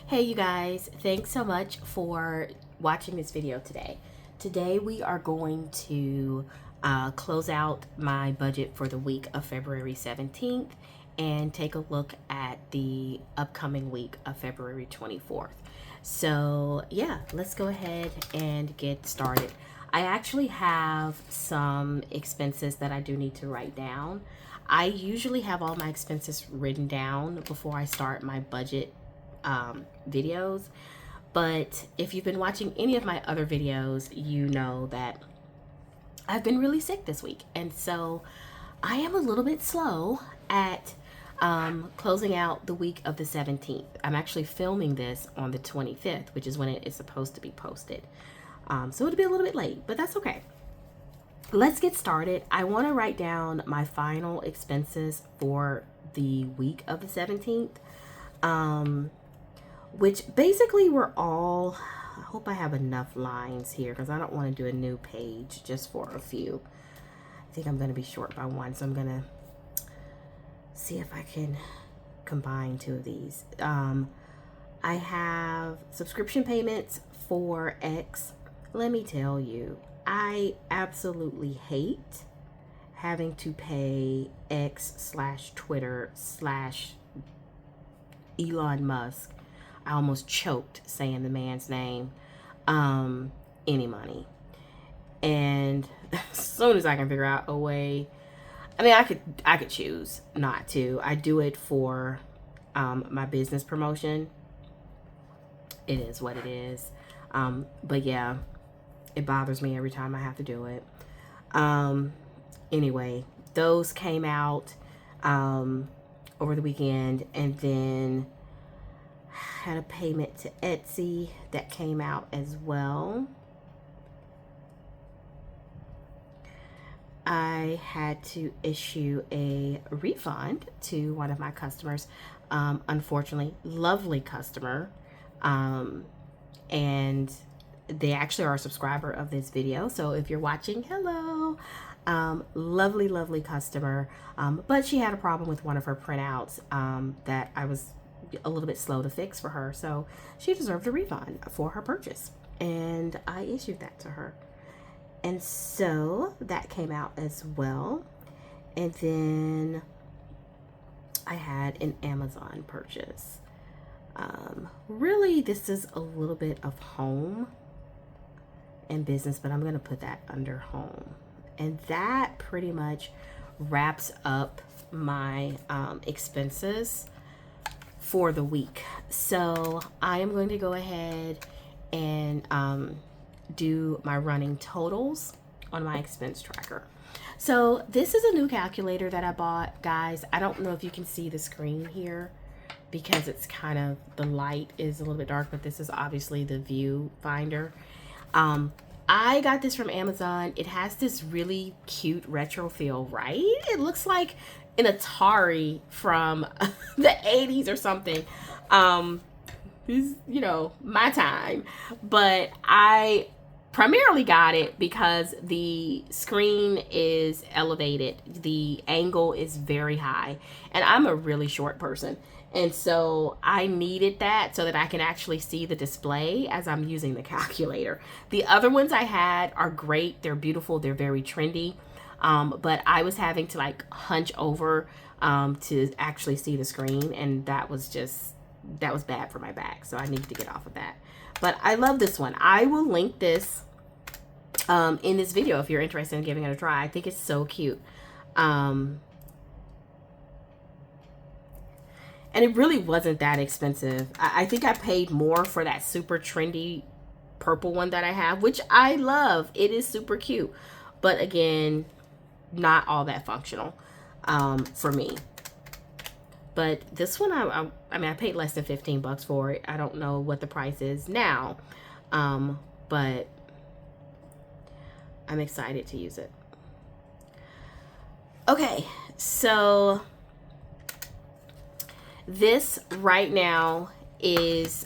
Hey you guys, thanks so much for watching this video today. Today we are going to close out my budget for the week of February 17th and take a look at the upcoming week of February 24th. So yeah, let's go ahead and get started. I actually have some expenses that I do need to write down. I usually have all my expenses written down before I start my budget videos, but if you've been watching any of my other videos, you know that I've been really sick this week, and so I am a little bit slow at closing out the week of the 17th. I'm actually filming this on the 25th, which is when it is supposed to be posted, so it'll be a little bit late, but that's okay. Let's get started. I want to write down my final expenses for the week of the 17th, which basically were all, I hope I have enough lines here because I don't want to do a new page just for a few. I think I'm going to be short by one, so I'm going to see if I can combine two of these. I have subscription payments for X. Let me tell you, I absolutely hate having to pay X/Twitter/Elon Musk. I almost choked saying the man's name, any money. And as soon as I can figure out a way, I mean, I could choose not to. I do it for my business promotion. It is what it is. But yeah, it bothers me every time I have to do it. Anyway, those came out over the weekend, and then had a payment to Etsy that came out as well. I had to issue a refund to one of my customers, unfortunately, lovely customer, and they actually are a subscriber of this video, so if you're watching, hello. Lovely customer, but she had a problem with one of her printouts that I was a little bit slow to fix for her, so she deserved a refund for her purchase, and I issued that to her. And so that came out as well. And then I had an Amazon purchase. Really, this is a little bit of home and business, but I'm going to put that under home. And that pretty much wraps up my expenses for the week. So I am going to go ahead and do my running totals on my expense tracker. So this is a new calculator that I bought, guys. I don't know if you can see the screen here because it's kind of, the light is a little bit dark, but this is obviously the view finder. I got this from Amazon. It has this really cute retro feel, right? It looks like an Atari from the 80s or something. This, you know, my time. But I primarily got it because the screen is elevated. The angle is very high. And I'm a really short person. And so I needed that so that I can actually see the display as I'm using the calculator. The other ones I had are great. They're beautiful. They're very trendy. But I was having to like hunch over to actually see the screen. And that was bad for my back. So I need to get off of that. But I love this one. I will link this in this video if you're interested in giving it a try. I think it's so cute. And it really wasn't that expensive. I think I paid more for that super trendy purple one that I have, which I love. It is super cute. But again, not all that functional for me. But this one, I mean, I paid less than 15 bucks for it. I don't know what the price is now. But I'm excited to use it. Okay, so this right now is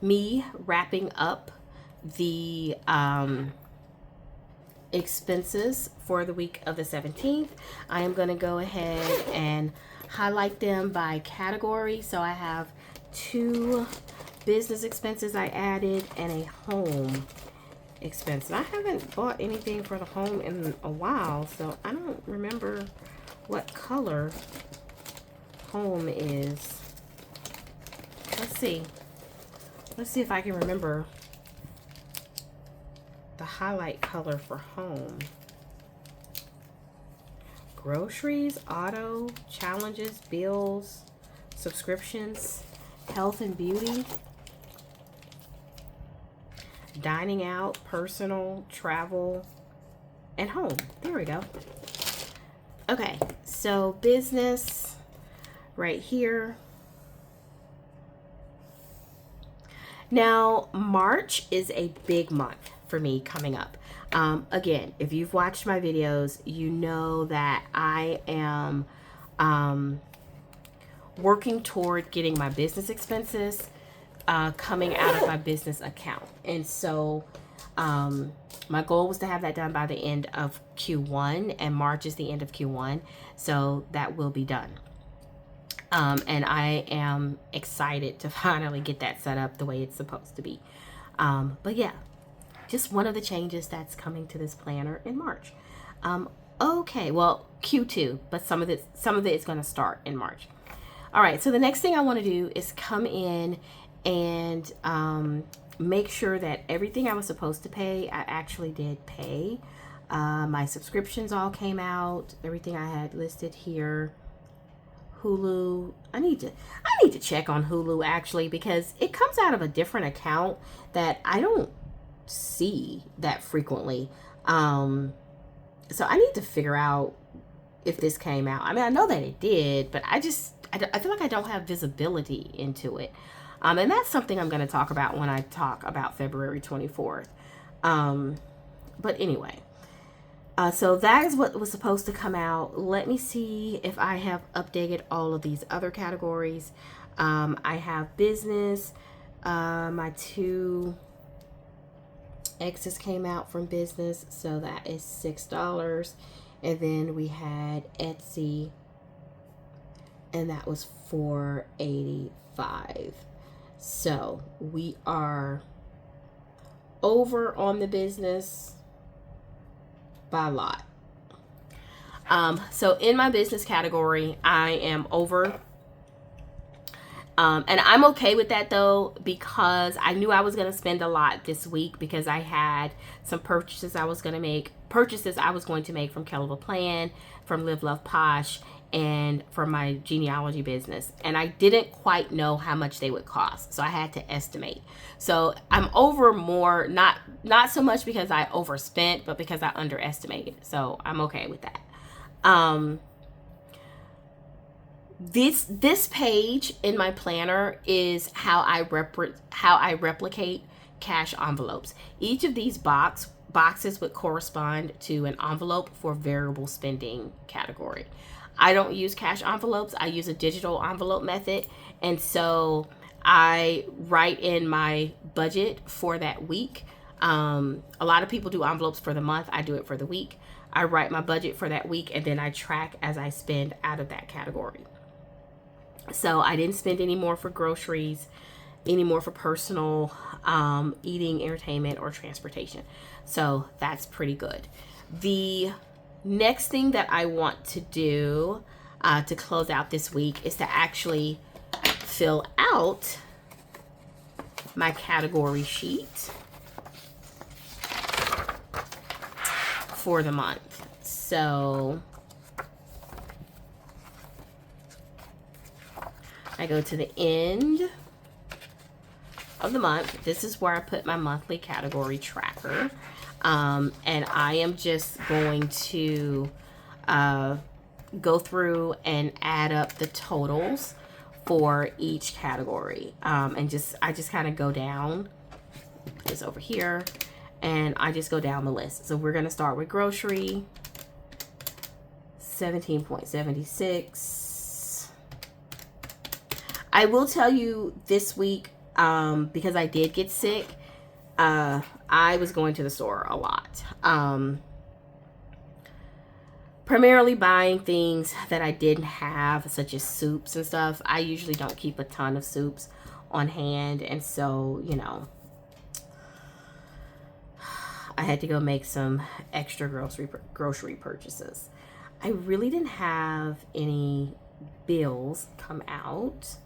me wrapping up the expenses for the week of the 17th. I am going to go ahead and highlight them by category. So I have 2 business expenses I added and a home expense. I haven't bought anything for the home in a while, so I don't remember what color home is. Let's see. Let's see if I can remember the highlight color for home. Groceries, auto, challenges, bills, subscriptions, health and beauty, dining out, personal, travel, and home. There we go. Okay, so business right here. Now, March is a big month for me coming up. Again, if you've watched my videos, you know that I am working toward getting my business expenses coming out of my business account. And so my goal was to have that done by the end of Q1, and March is the end of Q1. So that will be done. And I am excited to finally get that set up the way it's supposed to be. But yeah, just one of the changes that's coming to this planner in March. Okay, well, Q2, but some of it is going to start in March. All right, so the next thing I want to do is come in and make sure that everything I was supposed to pay, I actually did pay. My subscriptions all came out, everything I had listed here. Hulu, I need to check on Hulu actually, because it comes out of a different account that I don't see that frequently. So I need to figure out if this came out. I mean, I know that it did, but I feel like I don't have visibility into it. And that's something I'm going to talk about when I talk about February 24th. But anyway, so that is what was supposed to come out. Let me see if I have updated all of these other categories. I have business. My 2 X's came out from business, so that is $6. And then we had Etsy, and that was $4.85. So we are over on the business by a lot. So in my business category, I am over. And I'm okay with that though, because I knew I was going to spend a lot this week because I had some purchases I was going to make from Kell of a Plan, from Live Love Posh, and from my genealogy business. And I didn't quite know how much they would cost, so I had to estimate. So I'm over more, not so much because I overspent, but because I underestimated. So I'm okay with that. This page in my planner is how I replicate cash envelopes. Each of these boxes would correspond to an envelope for variable spending category. I don't use cash envelopes. I use a digital envelope method. And so I write in my budget for that week. A lot of people do envelopes for the month. I do it for the week. I write my budget for that week, and then I track as I spend out of that category. So I didn't spend any more for groceries, any more for personal, eating, entertainment, or transportation. So that's pretty good. The next thing that I want to do to close out this week is to actually fill out my category sheet for the month. So I go to the end of the month. This is where I put my monthly category tracker. And I am just going to go through and add up the totals for each category. And I just kind of go down, put this over here, and I just go down the list. So we're going to start with grocery, 17.76. I will tell you this week, because I did get sick, I was going to the store a lot. Primarily buying things that I didn't have, such as soups and stuff. I usually don't keep a ton of soups. on hand. And so, you know, I had to go make some extra grocery purchases. I really didn't have any bills come out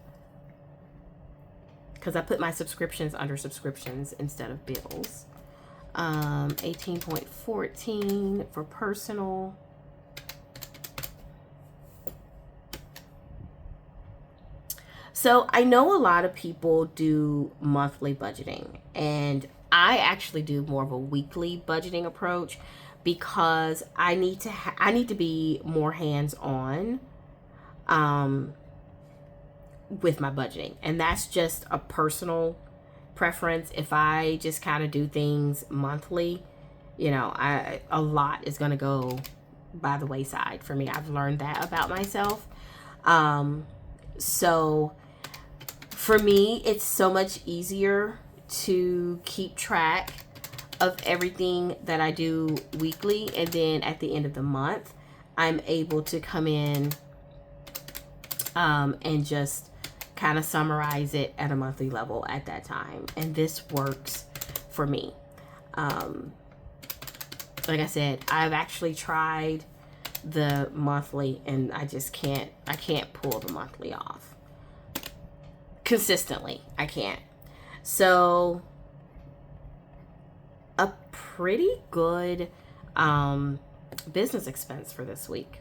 because I put my subscriptions under subscriptions instead of bills. 18.14 for personal. So I know a lot of people do monthly budgeting, and I actually do more of a weekly budgeting approach because I need to be more hands-on with my budgeting, and that's just a personal preference. If I just kind of do things monthly, you know, a lot is going to go by the wayside for me. I've learned that about myself. So for me, it's so much easier to keep track of everything that I do weekly, and then at the end of the month, I'm able to come in and just kind of summarize it at a monthly level at that time. And this works for me. Like I said, I've actually tried the monthly, and I can't pull the monthly off consistently. I can't. So a pretty good business expense for this week.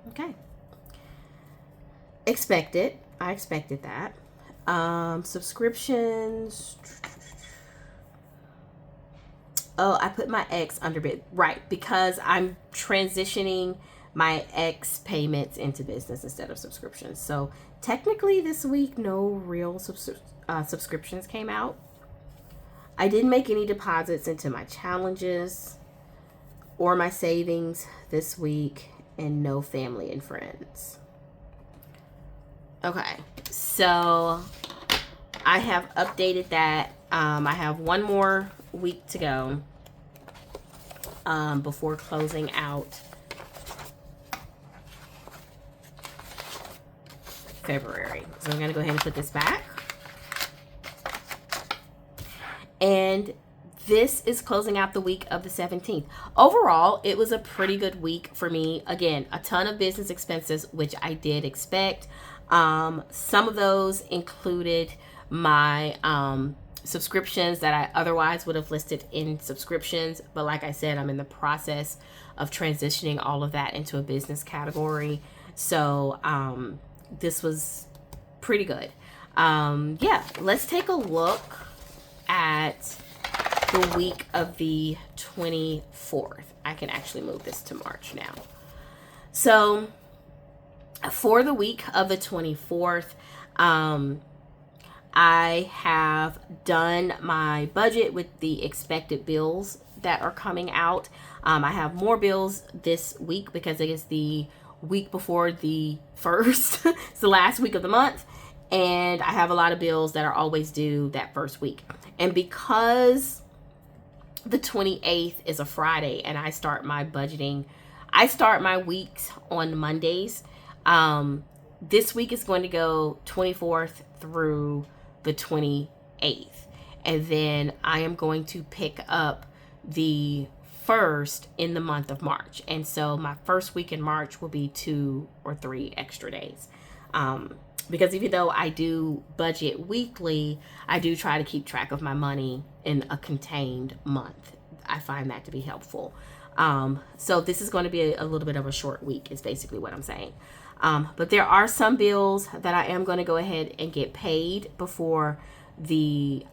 Okay. Expected. I expected that. Subscriptions. Oh, I put my X under bid. Right, because I'm transitioning my X payments into business instead of subscriptions. So technically this week, no real subscriptions came out. I didn't make any deposits into my challenges or my savings this week, and no family and friends. Okay, so I have updated that. I have one more week to go before closing out February. So I'm going to go ahead and put this back. And this is closing out the week of the 17th. Overall, it was a pretty good week for me. Again, a ton of business expenses, which I did expect. Some of those included my subscriptions that I otherwise would have listed in subscriptions. But like I said, I'm in the process of transitioning all of that into a business category. So this was pretty good. Yeah, let's take a look at the week of the 24th. I can actually move this to March now. So for the week of the 24th, I have done my budget with the expected bills that are coming out. I have more bills this week because it is the week before the 1st. It's the last week of the month. And I have a lot of bills that are always due that first week. And because the 28th is a Friday and I start my budgeting, I start my weeks on Mondays. This week is going to go 24th through the 28th. And then I am going to pick up the 1st in the month of March. And so my first week in March will be 2 or 3 extra days. Because even though I do budget weekly, I do try to keep track of my money in a contained month. I find that to be helpful. So this is going to be a little bit of a short week is basically what I'm saying. But there are some bills that I am going to go ahead and get paid before the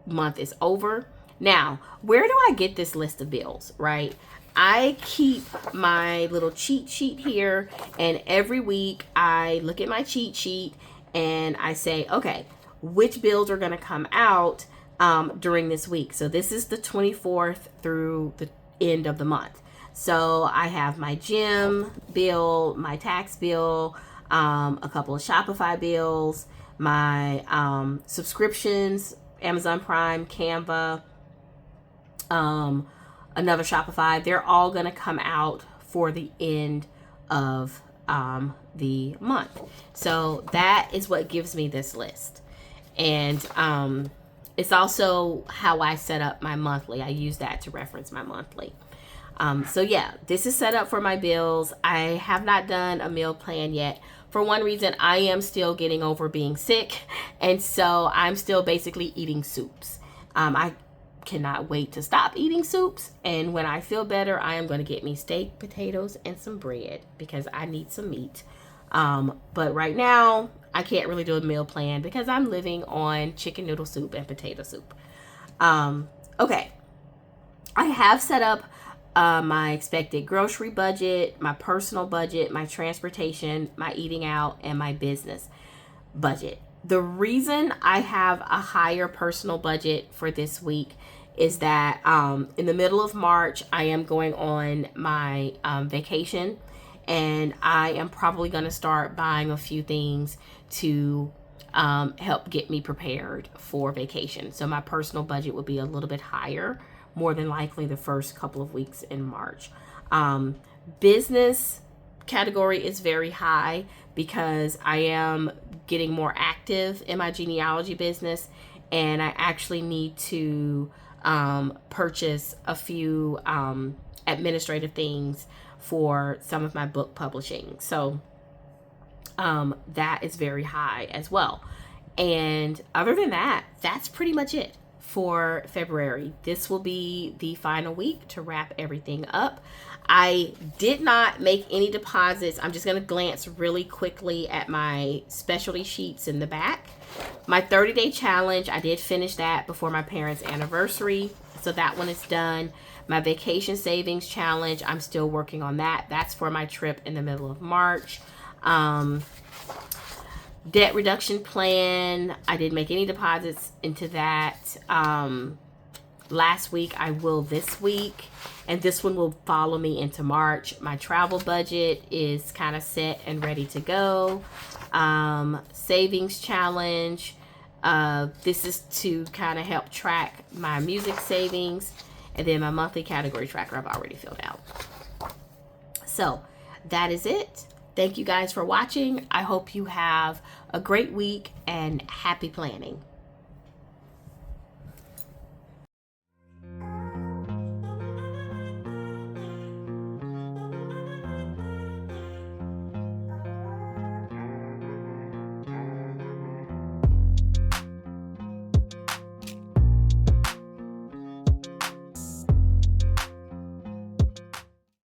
month is over. Now, where do I get this list of bills, right? I keep my little cheat sheet here, and every week I look at my cheat sheet and I say, okay, which bills are going to come out during this week? So this is the 24th through the end of the month. So I have my gym bill, my tax bill, a couple of Shopify bills, my subscriptions, Amazon Prime, Canva, another Shopify. They're all going to come out for the end of the month. So that is what gives me this list. And it's also how I set up my monthly. I use that to reference my monthly. So yeah, this is set up for my bills. I have not done a meal plan yet. For one reason, I am still getting over being sick. And so I'm still basically eating soups. I cannot wait to stop eating soups. And when I feel better, I am going to get me steak, potatoes, and some bread because I need some meat. But right now, I can't really do a meal plan because I'm living on chicken noodle soup and potato soup. Okay. I have set up my expected grocery budget, my personal budget, my transportation, my eating out, and my business budget. The reason I have a higher personal budget for this week is that in the middle of March, I am going on my vacation, and I am probably going to start buying a few things to help get me prepared for vacation. So my personal budget will be a little bit higher, more than likely the first couple of weeks in March. Business category is very high because I am getting more active in my genealogy business, and I actually need to purchase a few administrative things for some of my book publishing. So that is very high as well. And other than that, that's pretty much it for February. This will be the final week to wrap everything up. I did not make any deposits. I'm just going to glance really quickly at my specialty sheets in the back. My 30-day challenge, I did finish that before my parents' anniversary. So that one is done. My vacation savings challenge, I'm still working on that. That's for my trip in the middle of March. Debt reduction plan, I didn't make any deposits into that last week. I will this week, and this one will follow me into March. My travel budget is kind of set and ready to go. Savings challenge, this is to kind of help track my music savings, and then my monthly category tracker I've already filled out. So that is it. Thank you guys for watching. I hope you have a great week and happy planning.